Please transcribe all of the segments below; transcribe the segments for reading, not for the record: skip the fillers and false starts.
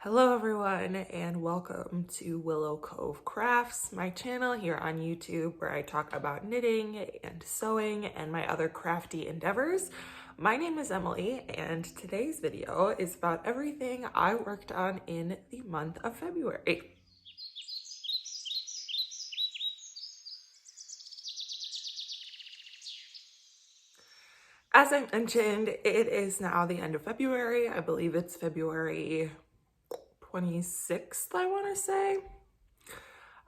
Hello everyone and welcome to Willow Cove Crafts, my channel here on YouTube where I talk about knitting and sewing and my other crafty endeavors. My name is Emily and today's video is about everything I worked on in the month of February. As I mentioned, it is now the end of February. I believe it's February 26th, I want to say.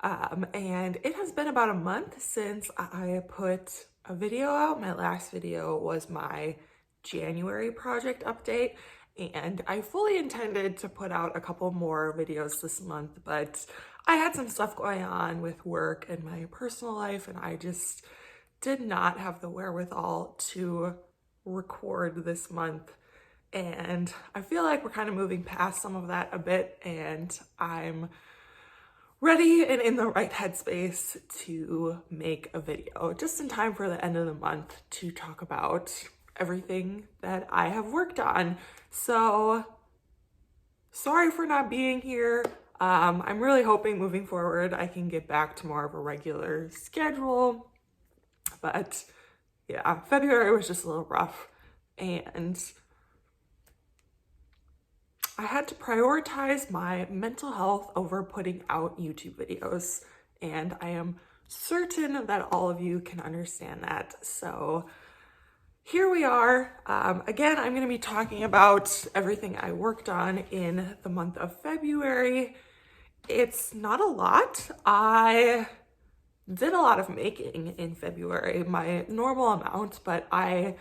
And it has been about a month since I put a video out. My last video was my January project update, and I fully intended to put out a couple more videos this month, but I had some stuff going on with work and my personal life, and I just did not have the wherewithal to record this month. And I feel like we're kind of moving past some of that a bit, and I'm ready and in the right headspace to make a video just in time for the end of the month to talk about everything that I have worked on. So sorry for not being here. I'm really hoping moving forward I can get back to more of a regular schedule, but yeah, February was just a little rough, and I had to prioritize my mental health over putting out YouTube videos, and I am certain that all of you can understand that. So here we are. Again, I'm going to be talking about everything I worked on in the month of February. It's not a lot. I did a lot of making in February, my normal amount, but I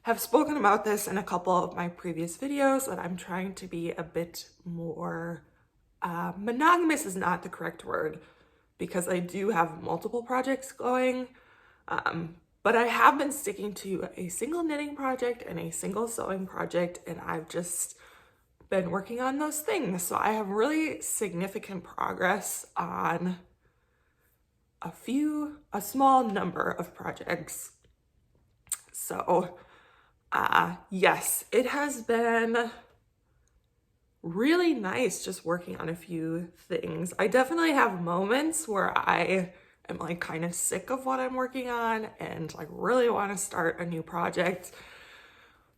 have spoken about this in a couple of my previous videos that I'm trying to be a bit more monogamous is not the correct word because I do have multiple projects going, but I have been sticking to a single knitting project and a single sewing project, and I've just been working on those things. So I have really significant progress on a small number of projects. So yes, it has been really nice just working on a few things. I definitely have moments where I am like kind of sick of what I'm working on and like really want to start a new project.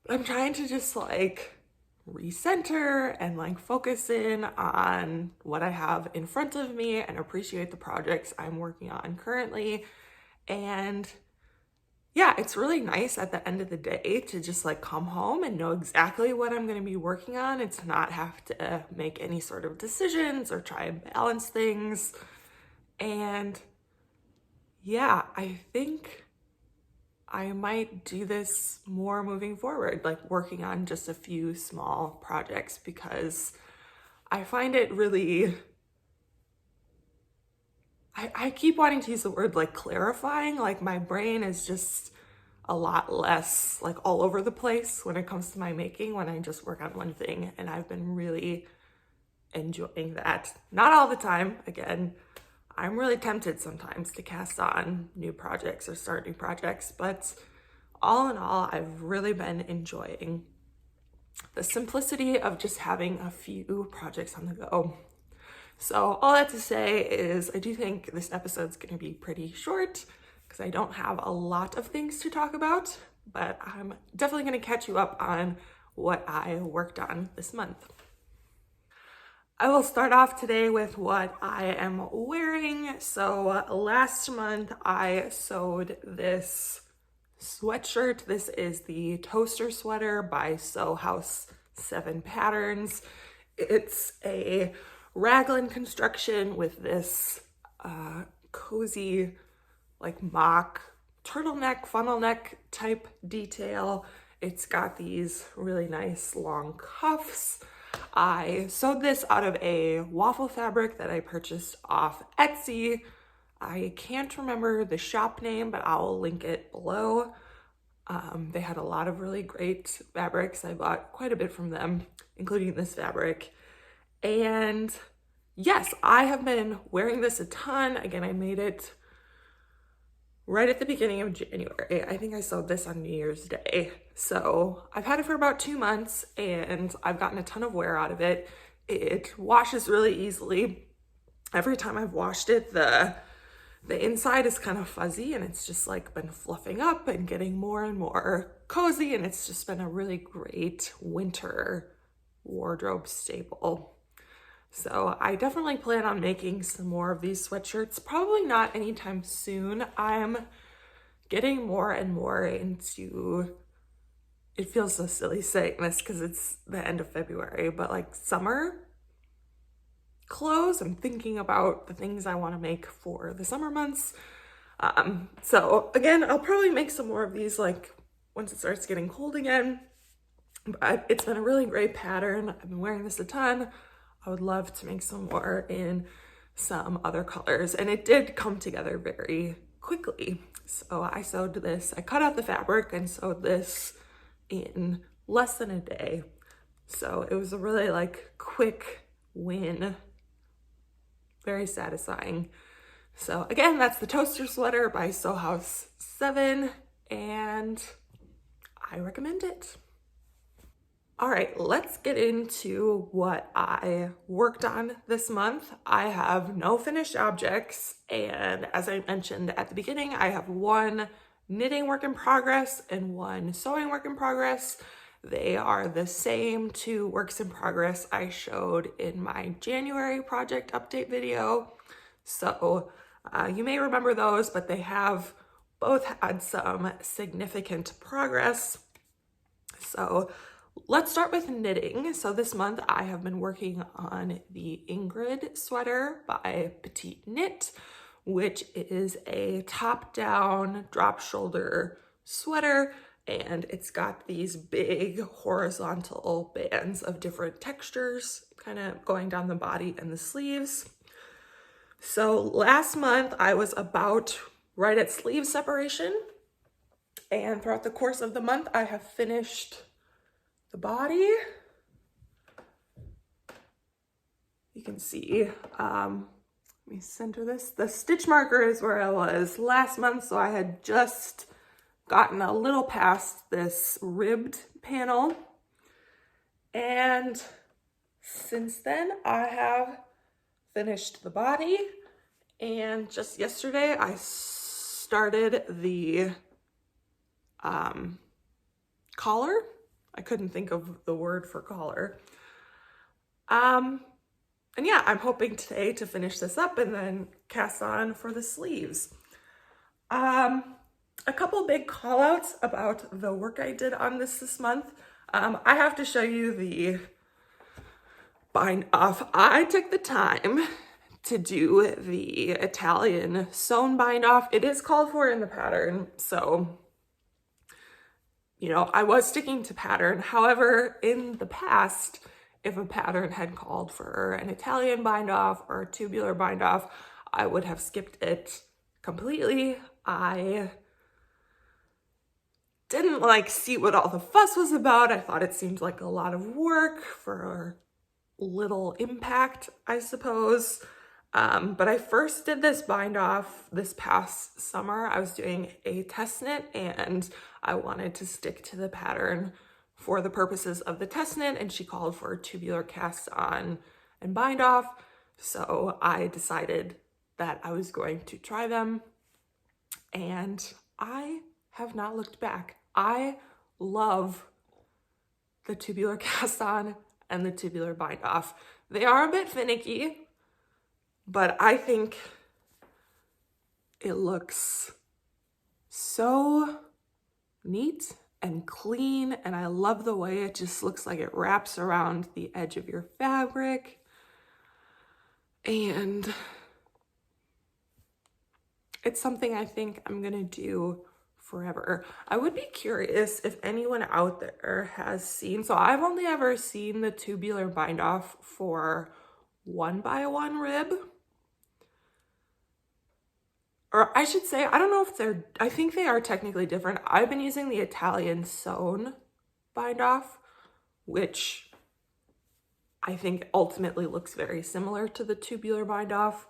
But I'm trying to just like recenter and like focus in on what I have in front of me and appreciate the projects I'm working on currently. And yeah, it's really nice at the end of the day to just like come home and know exactly what I'm going to be working on and to not have to make any sort of decisions or try and balance things. And yeah, I think I might do this more moving forward, like working on just a few small projects, because I find it really, I keep wanting to use the word like clarifying, like my brain is just a lot less like all over the place when it comes to my making when I just work on one thing, and I've been really enjoying that. Not all the time, again, I'm really tempted sometimes to cast on new projects or start new projects, but all in all, I've really been enjoying the simplicity of just having a few projects on the go. So all that to say is I do think this episode's going to be pretty short because I don't have a lot of things to talk about, but I'm definitely going to catch you up on what I worked on this month. I will start off today with what I am wearing. So last month I sewed this sweatshirt. This is the Toaster Sweater by Sew House 7 Patterns. It's a raglan construction with this cozy like mock turtleneck, funnel neck type detail. It's got these really nice long cuffs. I sewed this out of a waffle fabric that I purchased off Etsy. I can't remember the shop name, but I'll link it below. They had a lot of really great fabrics. I bought quite a bit from them, including this fabric. And yes, I have been wearing this a ton. Again, I made it right at the beginning of January. I think I sewed this on New Year's Day. So I've had it for about 2 months and I've gotten a ton of wear out of it. It washes really easily. Every time I've washed it, the inside is kind of fuzzy, and it's just like been fluffing up and getting more and more cozy, and it's just been a really great winter wardrobe staple. So I definitely plan on making some more of these sweatshirts. Probably not anytime soon. I'm getting more and more into, it feels so silly saying this because it's the end of February, but like summer clothes. I'm thinking about the things I want to make for the summer months. So again, I'll probably make some more of these like once it starts getting cold again. But it's been a really great pattern. I've been wearing this a ton. I would love to make some more in some other colors, and it did come together very quickly. So I sewed this, I cut out the fabric and sewed this in less than a day. So it was a really like quick win, very satisfying. So again, that's the Toaster Sweater by Sew House 7, and I recommend it. All right, let's get into what I worked on this month. I have no finished objects, and as I mentioned at the beginning, I have one knitting work in progress and one sewing work in progress. They are the same two works in progress I showed in my January project update video. So you may remember those, but they have both had some significant progress. So let's start with knitting. So this month I have been working on the Ingrid Sweater by PetiteKnit, which is a top-down drop shoulder sweater, and it's got these big horizontal bands of different textures kind of going down the body and the sleeves. So last month I was about right at sleeve separation, and throughout the course of the month I have finished the body. You can see, let me center this. The stitch marker is where I was last month, so I had just gotten a little past this ribbed panel. And since then, I have finished the body. And just yesterday, I started the collar. I couldn't think of the word for collar. And yeah, I'm hoping today to finish this up and then cast on for the sleeves. A couple big call outs about the work I did on this month. I have to show you the bind off. I took the time to do the Italian sewn bind off. It is called for in the pattern, so you know, I was sticking to pattern. However, in the past, if a pattern had called for an Italian bind off or a tubular bind off, I would have skipped it completely. I didn't like see what all the fuss was about. I thought it seemed like a lot of work for little impact, I suppose. But I first did this bind off this past summer. I was doing a test knit and I wanted to stick to the pattern for the purposes of the test knit, and she called for a tubular cast on and bind off. So I decided that I was going to try them, and I have not looked back. I love the tubular cast on and the tubular bind off. They are a bit finicky, but I think it looks so neat and clean, and I love the way it just looks like it wraps around the edge of your fabric. And it's something I think I'm gonna do forever. I would be curious if anyone out there has seen, so I've only ever seen the tubular bind off for 1x1 rib. Or I should say, I don't know if they're, I think they are technically different. I've been using the Italian sewn bind off, which I think ultimately looks very similar to the tubular bind off.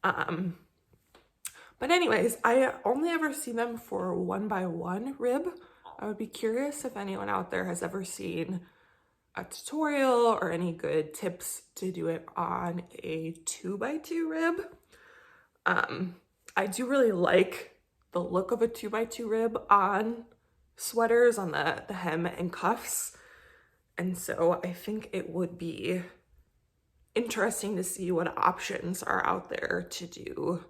But anyways, I only ever see them for 1x1 rib. I would be curious if anyone out there has ever seen a tutorial or any good tips to do it on a 2x2 rib. I do really like the look of a 2x2 rib on sweaters, on the hem and cuffs. And so I think it would be interesting to see what options are out there to do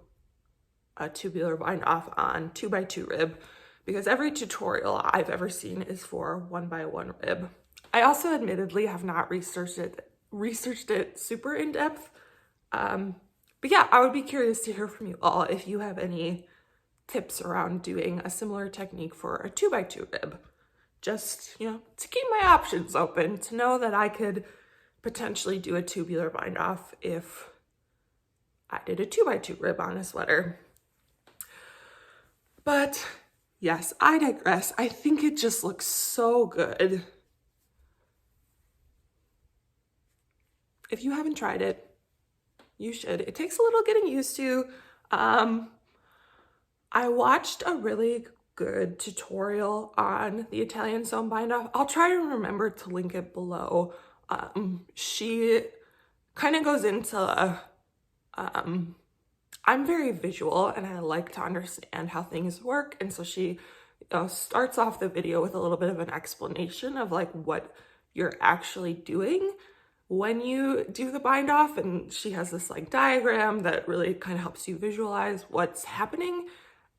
a tubular bind off on 2x2 rib, because every tutorial I've ever seen is for 1x1 rib. I also admittedly have not researched it super in depth. But yeah, I would be curious to hear from you all if you have any tips around doing a similar technique for a 2x2 rib. Just, you know, to keep my options open, to know that I could potentially do a tubular bind off if I did a 2x2 rib on a sweater. But yes, I digress. I think it just looks so good. If you haven't tried it, you should. It takes a little getting used to. I watched a really good tutorial on the Italian sewn bind off. I'll try to remember to link it below. She kind of goes into, I'm very visual and I like to understand how things work. And so she starts off the video with a little bit of an explanation of like what you're actually doing when you do the bind off. And she has this like diagram that really kind of helps you visualize what's happening.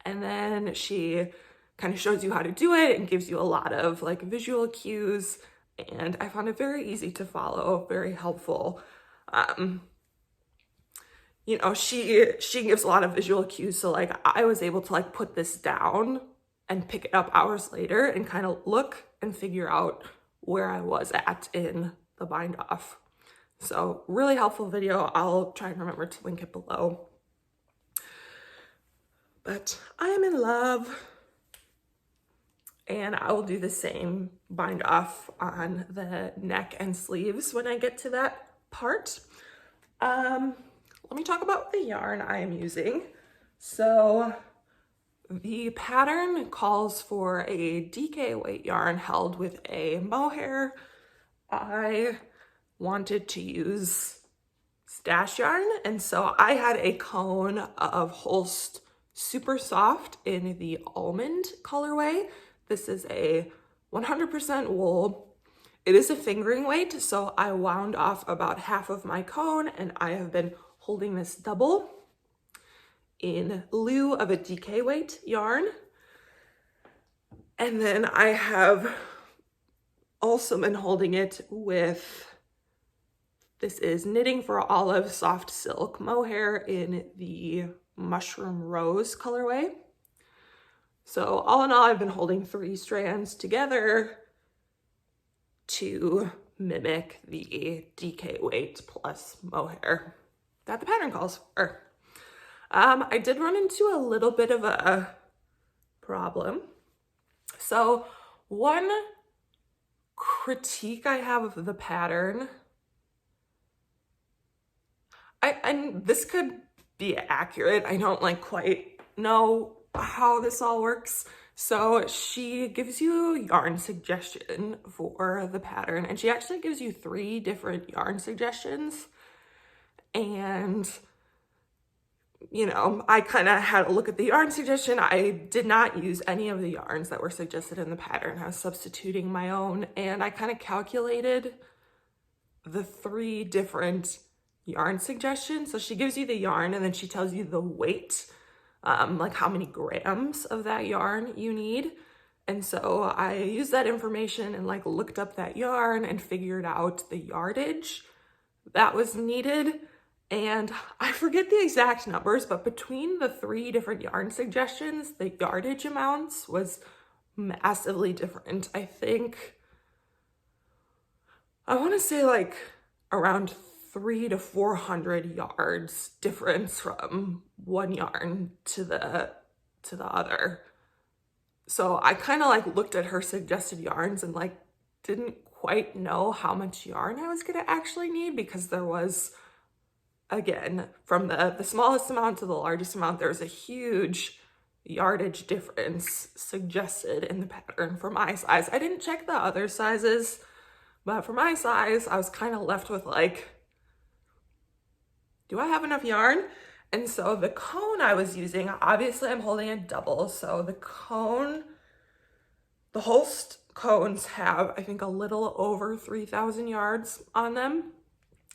And then she kind of shows you how to do it and gives you a lot of like visual cues. And I found it very easy to follow, very helpful. You know, she gives a lot of visual cues. So like I was able to like put this down and pick it up hours later and kind of look and figure out where I was at in the bind off. So really helpful video. I'll try and remember to link it below. But I am in love, and I will do the same bind off on the neck and sleeves when I get to that part. Let me talk about the yarn I am using. So the pattern calls for a DK weight yarn held with a mohair. I wanted to use stash yarn, and so I had a cone of Holst Supersoft in the Almond colorway. This is a 100% wool. It is a fingering weight, so I wound off about half of my cone, and I have been holding this double in lieu of a DK weight yarn. And then I have also been holding it with, this is Knitting for Olive Soft Silk Mohair in the Mushroom Rose colorway. So all in all, I've been holding 3 strands together to mimic the DK weight plus mohair that the pattern calls for. I did run into a little bit of a problem. So one critique I have of the pattern, and this could be accurate. I don't like quite know how this all works. So she gives you yarn suggestion for the pattern, and she actually gives you 3 different yarn suggestions. And, you know, I kind of had a look at the yarn suggestion. I did not use any of the yarns that were suggested in the pattern. I was substituting my own, and I kind of calculated the 3 different yarn suggestions. So she gives you the yarn, and then she tells you the weight, like how many grams of that yarn you need. And so I used that information and like looked up that yarn and figured out the yardage that was needed. And I forget the exact numbers, but between the 3 different yarn suggestions, the yardage amounts was massively different. I think, I want to say like around 300 to 400 yards difference from one yarn to the other. So I kind of like looked at her suggested yarns and like didn't quite know how much yarn I was gonna actually need, because there was, again, from the smallest amount to the largest amount, there's a huge yardage difference suggested in the pattern for my size. I didn't check the other sizes, But for my size, I was kind of left with like, do I have enough yarn? And so the cone I was using, obviously I'm holding a double. So the cone, the Holst cones have, I think, a little over 3,000 yards on them.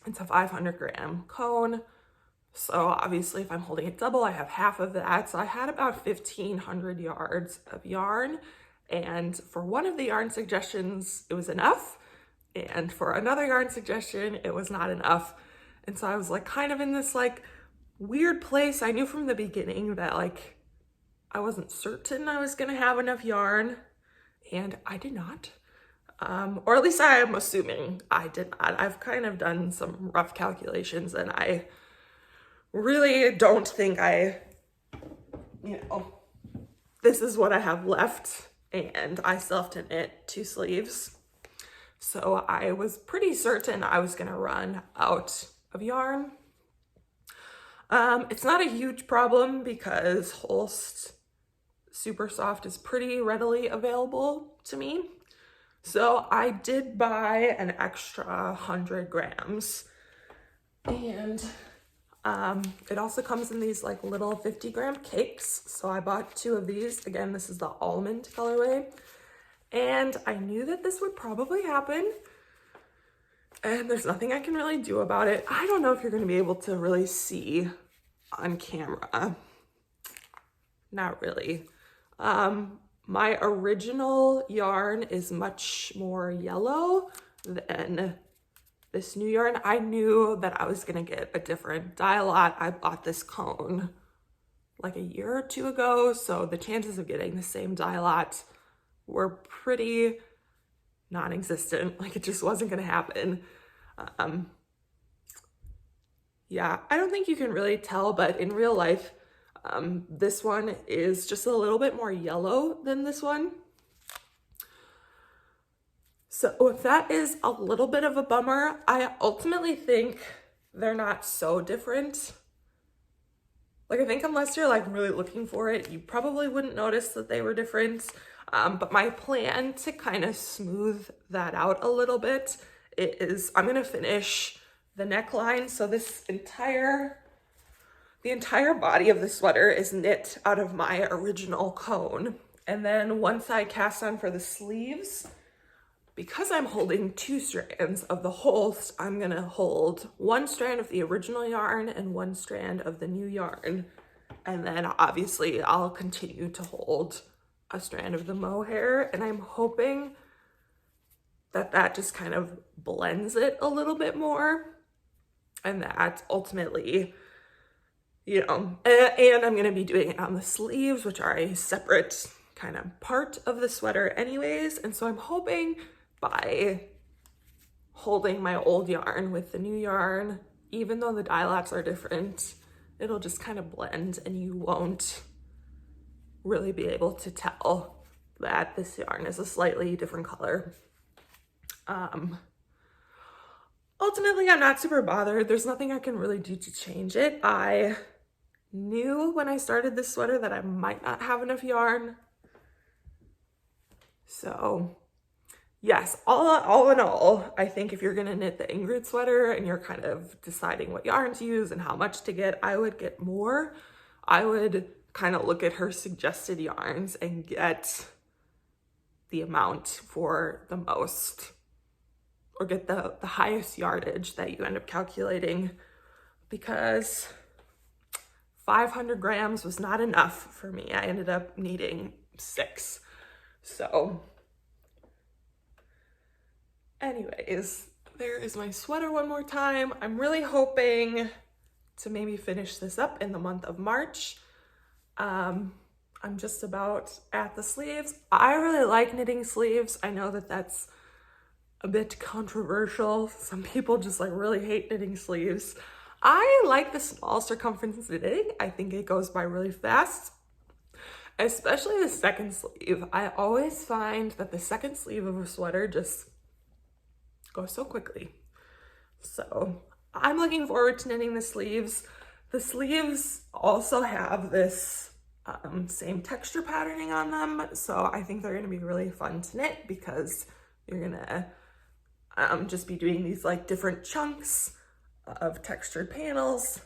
It's a 500-gram cone. So obviously if I'm holding a double, I have half of that. So I had about 1,500 yards of yarn. And for one of the yarn suggestions, it was enough. And for another yarn suggestion, it was not enough. And so I was like kind of in this like weird place. I knew from the beginning that like I wasn't certain I was gonna have enough yarn, and I did not. Or at least I am assuming I did not. I've kind of done some rough calculations, and I really don't think this is what I have left, and I still have to knit 2 sleeves. So I was pretty certain I was gonna run out of yarn. It's not a huge problem because Holst Supersoft is pretty readily available to me. So I did buy an extra 100 grams, and it also comes in these like little 50-gram cakes. So I bought 2 of these. Again, this is the Almond colorway. And I knew that this would probably happen, and there's nothing I can really do about it. I don't know if you're going to be able to really see on camera. Not really. My original yarn is much more yellow than this new yarn. I knew that I was going to get a different dye lot. I bought this cone like a year or 2 ago, so the chances of getting the same dye lot were pretty non-existent. Like, it just wasn't gonna happen. Yeah, I don't think you can really tell, but in real life, this one is just a little bit more yellow than this one. So that is a little bit of a bummer. I ultimately think they're not so different. Like, I think unless you're like really looking for it, you probably wouldn't notice that they were different. But my plan to kind of smooth that out a little bit is I'm gonna finish the neckline. So this the entire body of the sweater is knit out of my original cone. And then once I cast on for the sleeves, because I'm holding 2 strands of the Holst, I'm gonna hold 1 strand of the original yarn and 1 strand of the new yarn. And then obviously I'll continue to hold a strand of the Mohair, and I'm hoping that that just kind of blends it a little bit more, and that ultimately, and I'm going to be doing it on the sleeves, which are a separate kind of part of the sweater anyways. And so I'm hoping by holding my old yarn with the new yarn, even though the dye lots are different, it'll just kind of blend and you won't really be able to tell that this yarn is a slightly different color. Ultimately, I'm not super bothered. There's nothing I can really do to change it. I knew when I started this sweater that I might not have enough yarn. So yes, all in all, I think if you're gonna knit the Ingrid sweater and you're kind of deciding what yarn to use and how much to get, I would get more. I would kind of look at her suggested yarns and get the amount for the most, or get the highest yardage that you end up calculating, because 500 grams was not enough for me. I ended up needing 6. So anyways, there is my sweater one more time. I'm really hoping to maybe finish this up in the month of March. I'm just about at the sleeves. I really like knitting sleeves. I know that that's a bit controversial. Some people just like really hate knitting sleeves. I like the small circumference knitting. I think it goes by really fast, especially the second sleeve. I always find that the second sleeve of a sweater just goes so quickly. So I'm looking forward to knitting the sleeves. The sleeves also have this same texture patterning on them, so I think they're going to be really fun to knit because you're going to just be doing these like different chunks of textured panels,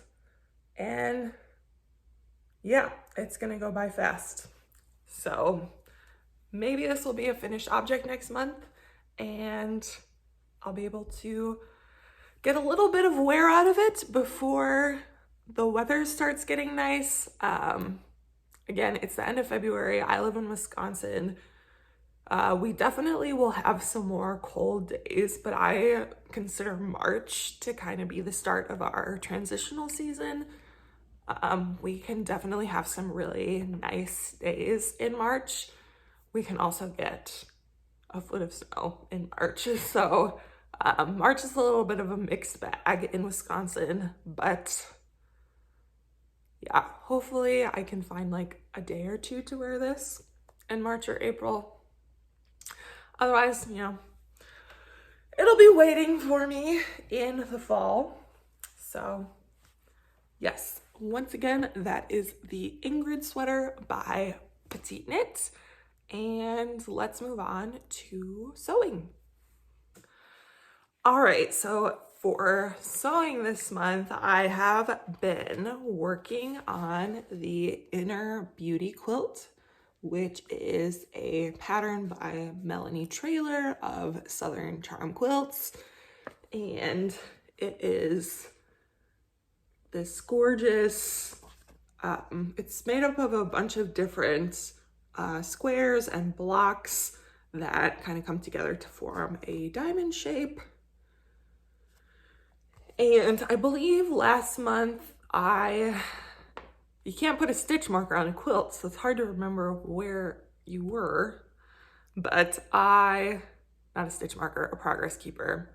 and yeah, it's gonna go by fast. So maybe this will be a finished object next month, and I'll be able to get a little bit of wear out of it before the weather starts getting nice. Again, it's the end of February. I live in Wisconsin. We definitely will have some more cold days, but I consider March to kind of be the start of our transitional season. We can definitely have some really nice days in March. We can also get a foot of snow in March. So March is a little bit of a mixed bag in Wisconsin, but yeah, hopefully I can find like a day or two to wear this in March or April. Otherwise, you know, it'll be waiting for me in the fall. So yes, once again, that is the Ingrid Sweater by PetiteKnit. And let's move on to sewing. All right, so for sewing this month, I have been working on the Inner Beauty quilt, which is a pattern by Melanie Traylor of Southern Charm Quilts. And it is this gorgeous, it's made up of a bunch of different squares and blocks that kind of come together to form a diamond shape. And I believe last month you can't put a stitch marker on a quilt, so it's hard to remember where you were, but not a stitch marker, a progress keeper.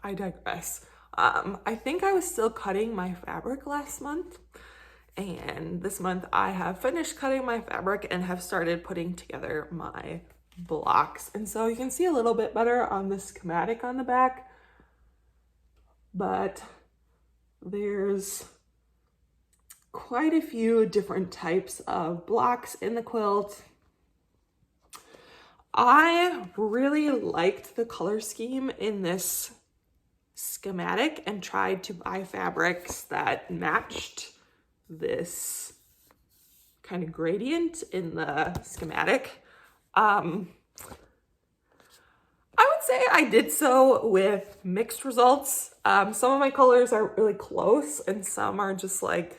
I digress. I think I was still cutting my fabric last month, and this month I have finished cutting my fabric and have started putting together my blocks. And so you can see a little bit better on the schematic on the back, but there's quite a few different types of blocks in the quilt. I really liked the color scheme in this schematic and tried to buy fabrics that matched this kind of gradient in the schematic. I would say I did so with mixed results. Some of my colors are really close and some are just like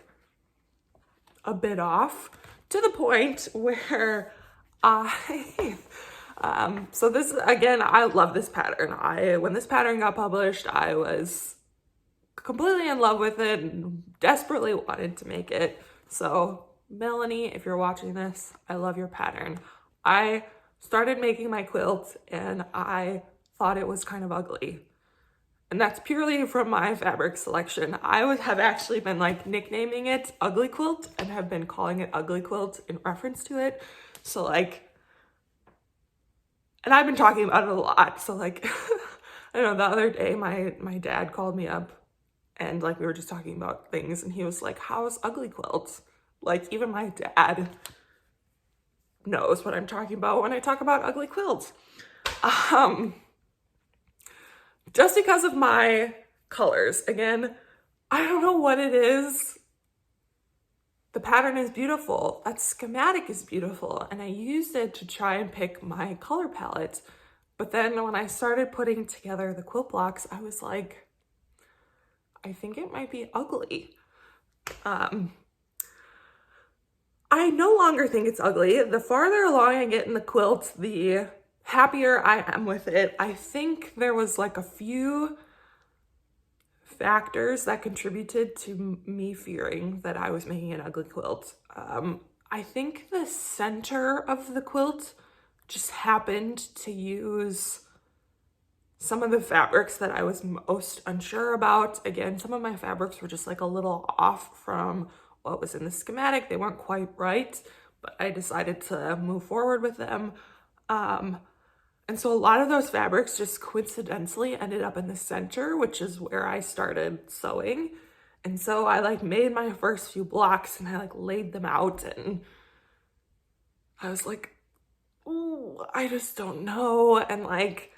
a bit off, to the point where so this, again, I love this pattern. When this pattern got published, I was completely in love with it and desperately wanted to make it. So Melanie, if you're watching this, I love your pattern. I started making my quilt and I thought it was kind of ugly. And that's purely from my fabric selection. I have actually been like nicknaming it Ugly Quilt and have been calling it Ugly Quilt in reference to it. So like, and I've been talking about it a lot. So like, I don't know, the other day my dad called me up and like we were just talking about things and he was like, how's Ugly Quilt? Like even my dad knows what I'm talking about when I talk about Ugly Quilt. Just because of my colors. Again, I don't know what it is. The pattern is beautiful. That schematic is beautiful. And I used it to try and pick my color palette. But then when I started putting together the quilt blocks, I was like, I think it might be ugly. I no longer think it's ugly. The farther along I get in the quilt, the happier I am with it. I think there was like a few factors that contributed to me fearing that I was making an ugly quilt. I think the center of the quilt just happened to use some of the fabrics that I was most unsure about. Again, some of my fabrics were just like a little off from what was in the schematic. They weren't quite right, but I decided to move forward with them. And so a lot of those fabrics just coincidentally ended up in the center, which is where I started sewing. And so I like made my first few blocks and I like laid them out and I was like, oh, I just don't know. And like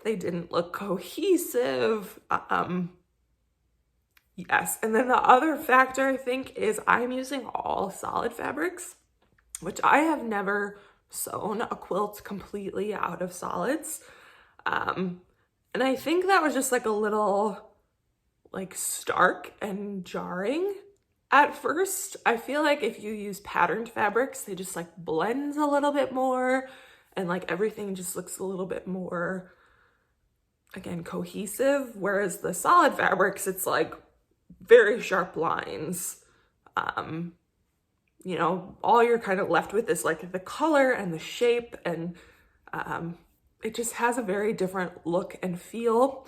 They didn't look cohesive. Yes, and then the other factor I think is I'm using all solid fabrics, which I have never sewn a quilt completely out of solids. And I think that was just like a little like stark and jarring at first. I feel like if you use patterned fabrics, they just like blends a little bit more and like everything just looks a little bit more, again, cohesive. Whereas the solid fabrics, it's like very sharp lines. You know, all you're kind of left with is like the color and the shape, and it just has a very different look and feel.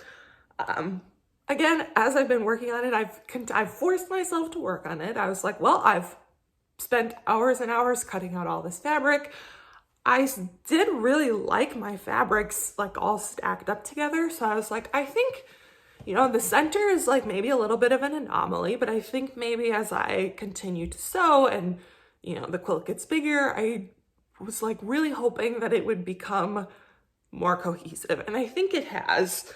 Again, as I've been working on it, I've forced myself to work on it. I was like, well, I've spent hours and hours cutting out all this fabric. I did really like my fabrics like all stacked up together. So I was like, I think, you know, the center is like maybe a little bit of an anomaly, but I think maybe as I continue to sew and, you know, the quilt gets bigger, I was like really hoping that it would become more cohesive. And I think it has.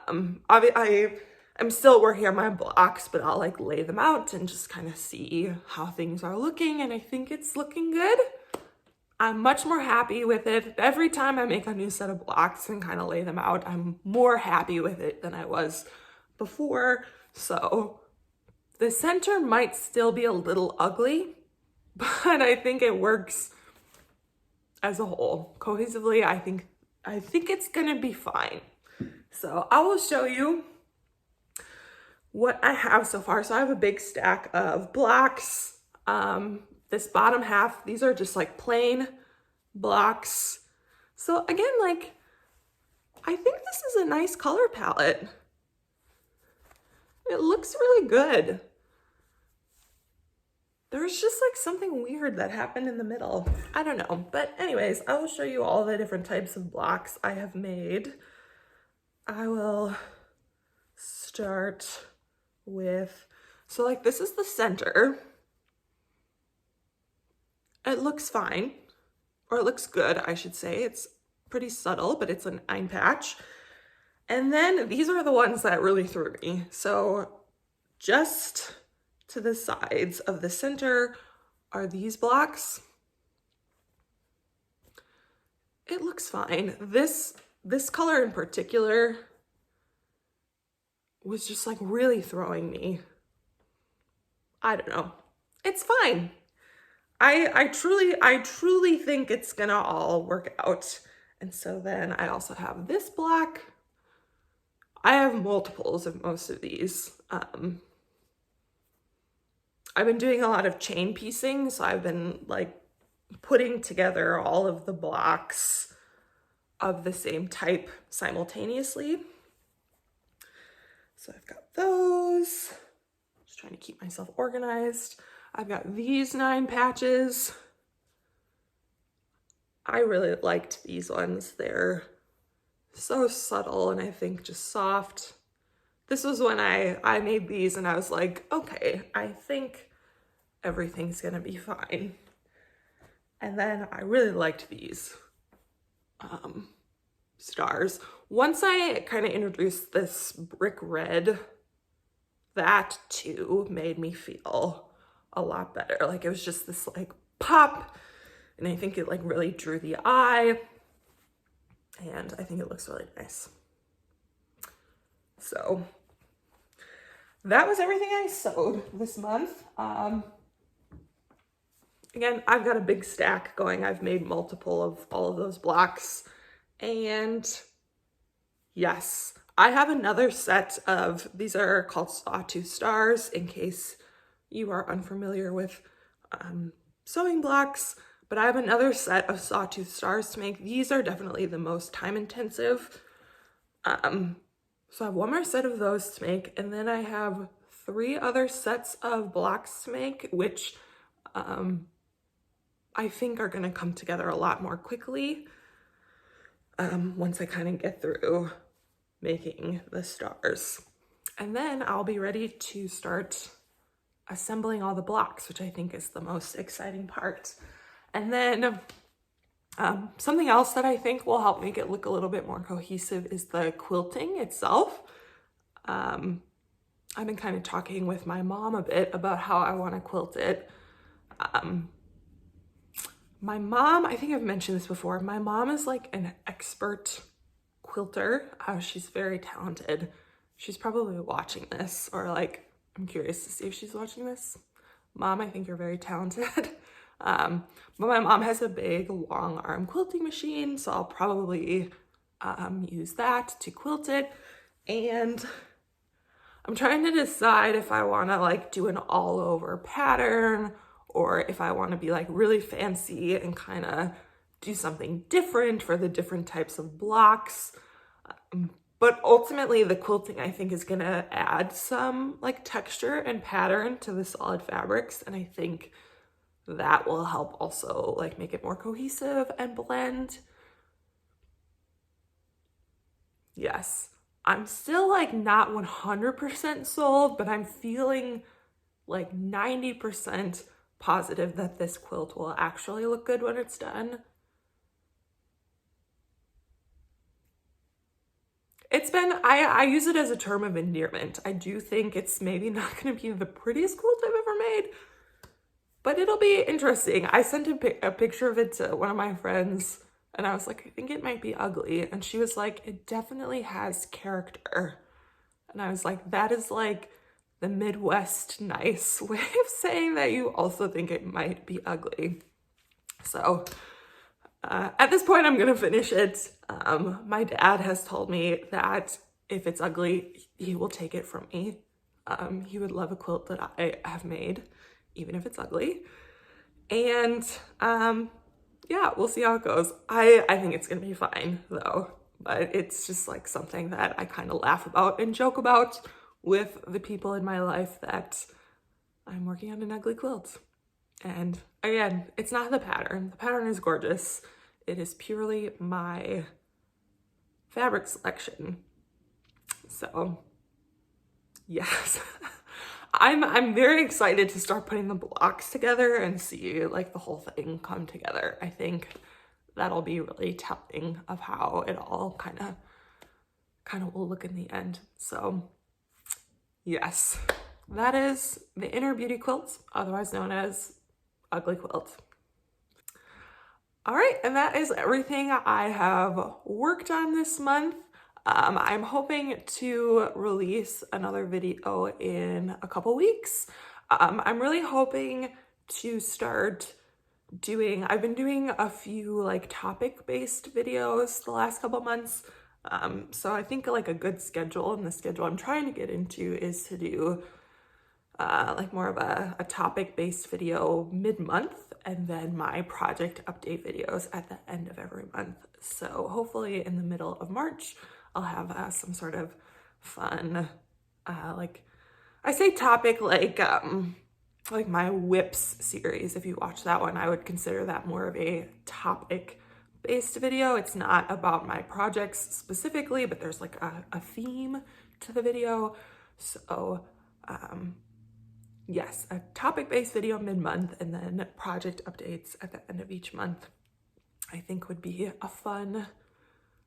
I'm still working on my blocks, but I'll like lay them out and just kind of see how things are looking. And I think it's looking good. I'm much more happy with it. Every time I make a new set of blocks and kind of lay them out, I'm more happy with it than I was before. So the center might still be a little ugly, but I think it works as a whole. Cohesively, I think it's gonna be fine. So I will show you what I have so far. So I have a big stack of blocks. This bottom half, these are just like plain blocks. So again, like, I think this is a nice color palette. It looks really good. There's just like something weird that happened in the middle. I don't know. But anyways, I will show you all the different types of blocks I have made. I will start with, so like this is the center. It looks fine, or it looks good, I should say. It's pretty subtle, but it's an 9 patch. And then these are the ones that really threw me. So just to the sides of the center are these blocks. It looks fine. This color in particular was just like really throwing me. I don't know. It's fine. I truly think it's gonna all work out. And so then I also have this black. I have multiples of most of these. I've been doing a lot of chain piecing, so I've been like putting together all of the blocks of the same type simultaneously. So I've got those, just trying to keep myself organized. I've got these 9 patches. I really liked these ones. They're so subtle and I think just soft. This was when I made these and I was like, okay, I think everything's gonna be fine. And then I really liked these stars. Once I kind of introduced this brick red, that too made me feel a lot better. Like it was just this like pop, and I think it like really drew the eye, and I think it looks really nice. So that was everything I sewed this month. Again, I've got a big stack going. I've made multiple of all of those blocks, and yes, I have another set of, these are called sawtooth stars, in case you are unfamiliar with sewing blocks, but I have another set of sawtooth stars to make. These are definitely the most time intensive. So I have one more set of those to make, and then I have 3 other sets of blocks to make, which I think are gonna come together a lot more quickly once I kind of get through making the stars. And then I'll be ready to start assembling all the blocks, which I think is the most exciting part. And then Something else that I think will help make it look a little bit more cohesive is the quilting itself. I've been kind of talking with my mom a bit about how I want to quilt it. My mom, I think I've mentioned this before, my mom is like an expert quilter. She's very talented. She's probably watching this, or like, I'm curious to see if she's watching this. Mom, I think you're very talented. But my mom has a big long arm quilting machine, so I'll probably use that to quilt it. And I'm trying to decide if I want to like do an all over pattern, or if I want to be like really fancy and kind of do something different for the different types of blocks. But ultimately the quilting I think is gonna add some like texture and pattern to the solid fabrics, and I think that will help also like make it more cohesive and blend. Yes, I'm still like not 100% sold, but I'm feeling like 90% positive that this quilt will actually look good when it's done. It's been, I use it as a term of endearment. I do think it's maybe not going to be the prettiest quilt I've ever made, but it'll be interesting. I sent a picture of it to one of my friends and I was like, I think it might be ugly. And she was like, it definitely has character. And I was like, that is like the Midwest nice way of saying that you also think it might be ugly. So at this point, I'm gonna finish it. My dad has told me that if it's ugly, he will take it from me. He would love a quilt that I have made, even if it's ugly. And yeah, we'll see how it goes. I think it's gonna be fine though, but it's just like something that I kind of laugh about and joke about with the people in my life, that I'm working on an ugly quilt. And again, it's not the pattern. The pattern is gorgeous. It is purely my fabric selection. So yes, I'm very excited to start putting the blocks together and see like the whole thing come together. I think that'll be really telling of how it all kind of will look in the end. So yes, that is the Inner Beauty quilt, otherwise known as Ugly Quilt. All right, and that is everything I have worked on this month. I'm hoping to release another video in a couple weeks. I'm really hoping to start doing, I've been doing a few like topic-based videos the last couple months. So I think like a good schedule, and the schedule I'm trying to get into is to do like more of a topic-based video mid-month, and then my project update videos at the end of every month. So hopefully in the middle of March, I'll have some sort of fun, like I say topic, like my whips series. If you watch that one, I would consider that more of a topic-based video. It's not about my projects specifically, but there's like a theme to the video. So yes, a topic-based video mid-month, and then project updates at the end of each month, I think would be a fun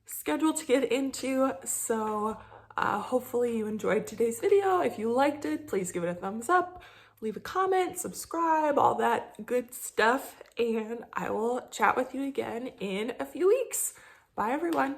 schedule to get into. So hopefully you enjoyed today's video. If you liked it, please give it a thumbs up, leave a comment, subscribe, all that good stuff, and I will chat with you again in a few weeks. Bye everyone.